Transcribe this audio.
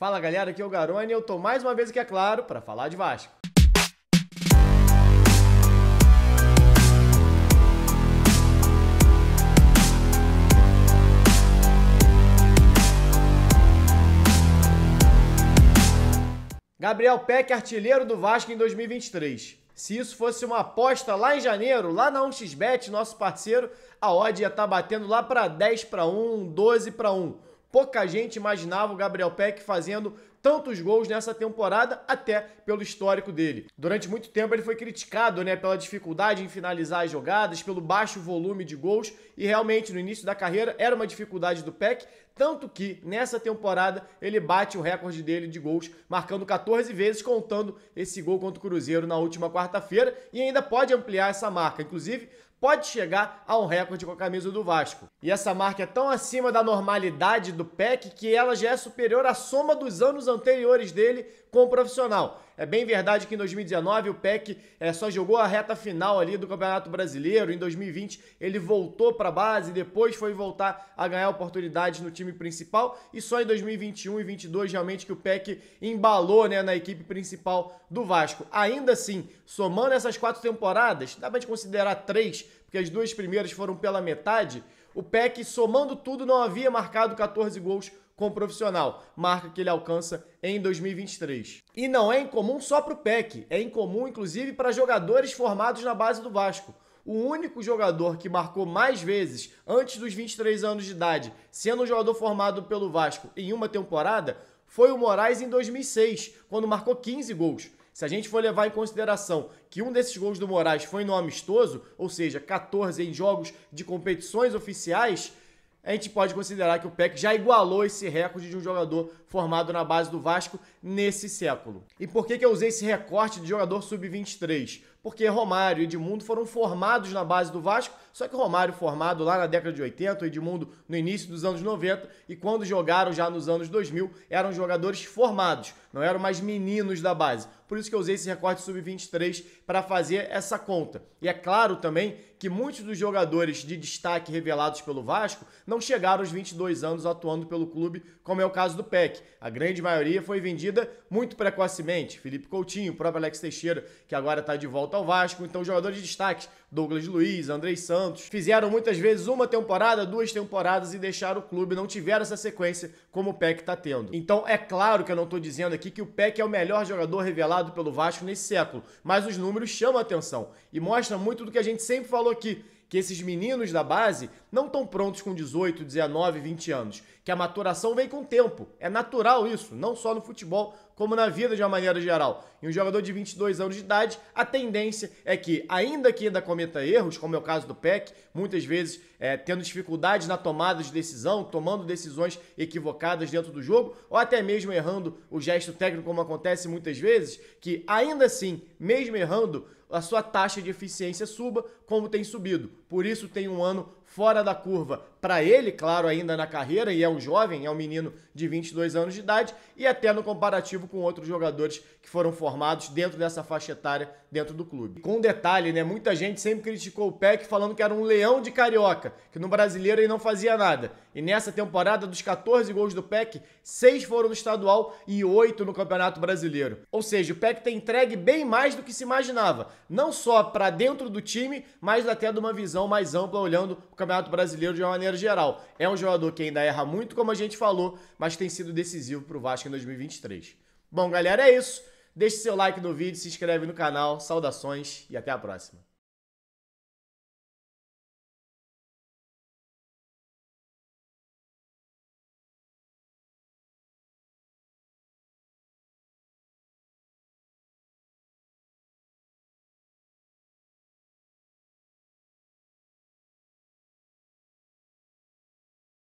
Fala galera, aqui é o Garone e eu tô mais uma vez aqui, é claro, para falar de Vasco. Gabriel Pec, artilheiro do Vasco em 2023. Se isso fosse uma aposta lá em janeiro, lá na 1xBet, nosso parceiro, a odd ia estar batendo lá para 10-1, 12-1. Pouca gente imaginava o Gabriel Pec fazendo tantos gols nessa temporada, até pelo histórico dele. Durante muito tempo ele foi criticado, pela dificuldade em finalizar as jogadas, pelo baixo volume de gols, e realmente no início da carreira era uma dificuldade do Pec, tanto que nessa temporada ele bate o recorde dele de gols, marcando 14 vezes, contando esse gol contra o Cruzeiro na última quarta-feira, e ainda pode ampliar essa marca, inclusive pode chegar a um recorde com a camisa do Vasco. E essa marca é tão acima da normalidade do Pec que ela já é superior à soma dos anos anteriores dele como profissional. É bem verdade que em 2019 o Pec só jogou a reta final ali do Campeonato Brasileiro. Em 2020 ele voltou para a base, depois foi voltar a ganhar oportunidades no time principal, e só em 2021 e 2022 realmente que o Pec embalou, na equipe principal do Vasco. Ainda assim, somando essas 4 temporadas, dá pra gente considerar 3, porque as 2 primeiras foram pela metade, o Pec, somando tudo, não havia marcado 14 gols como profissional, marca que ele alcança em 2023. E não é incomum só para o Pec, é incomum inclusive para jogadores formados na base do Vasco. O único jogador que marcou mais vezes antes dos 23 anos de idade, sendo um jogador formado pelo Vasco em uma temporada, foi o Moraes em 2006, quando marcou 15 gols. Se a gente for levar em consideração que um desses gols do Moraes foi no amistoso, ou seja, 14 em jogos de competições oficiais, a gente pode considerar que o Pec já igualou esse recorde de um jogador formado na base do Vasco nesse século. E por que eu usei esse recorte de jogador sub-23? Porque Romário e Edmundo foram formados na base do Vasco, só que Romário formado lá na década de 80, Edmundo no início dos anos 90, e quando jogaram já nos anos 2000, eram jogadores formados, não eram mais meninos da base. Por isso que eu usei esse recorte sub-23 para fazer essa conta. E é claro também que muitos dos jogadores de destaque revelados pelo Vasco não chegaram aos 22 anos atuando pelo clube, como é o caso do Pec. A grande maioria foi vendida muito precocemente. Felipe Coutinho, o próprio Alex Teixeira, que agora está de volta ao Vasco. Então, jogadores de destaque, Douglas Luiz, Andrei Santos, fizeram muitas vezes uma temporada, 2 temporadas e deixaram o clube, não tiveram essa sequência como o Pec está tendo. Então, é claro que eu não estou dizendo aqui que o Pec é o melhor jogador revelado pelo Vasco nesse século, mas os números chamam a atenção e mostram muito do que a gente sempre falou aqui, que esses meninos da base não estão prontos com 18, 19, 20 anos, que a maturação vem com o tempo. É natural isso, não só no futebol, como na vida de uma maneira geral. E um jogador de 22 anos de idade, a tendência é que ainda cometa erros, como é o caso do Pec, muitas vezes tendo dificuldades na tomada de decisão, tomando decisões equivocadas dentro do jogo, ou até mesmo errando o gesto técnico, como acontece muitas vezes, que ainda assim, mesmo errando, a sua taxa de eficiência suba, como tem subido. Por isso tem um ano fora da curva para ele, claro, ainda na carreira, e é um jovem, é um menino de 22 anos de idade, e até no comparativo com outros jogadores que foram formados dentro dessa faixa etária dentro do clube. Com um detalhe, muita gente sempre criticou o Pec falando que era um leão de carioca, que no brasileiro ele não fazia nada. E nessa temporada, dos 14 gols do Pec, 6 foram no estadual e 8 no Campeonato Brasileiro. Ou seja, o Pec tem entregue bem mais do que se imaginava, não só para dentro do time, mas até de uma visão mais ampla, olhando o Campeonato Brasileiro de uma maneira geral. É um jogador que ainda erra muito, como a gente falou, mas tem sido decisivo para o Vasco em 2023. Bom, galera, é isso. Deixe seu like no vídeo, se inscreve no canal, saudações e até a próxima.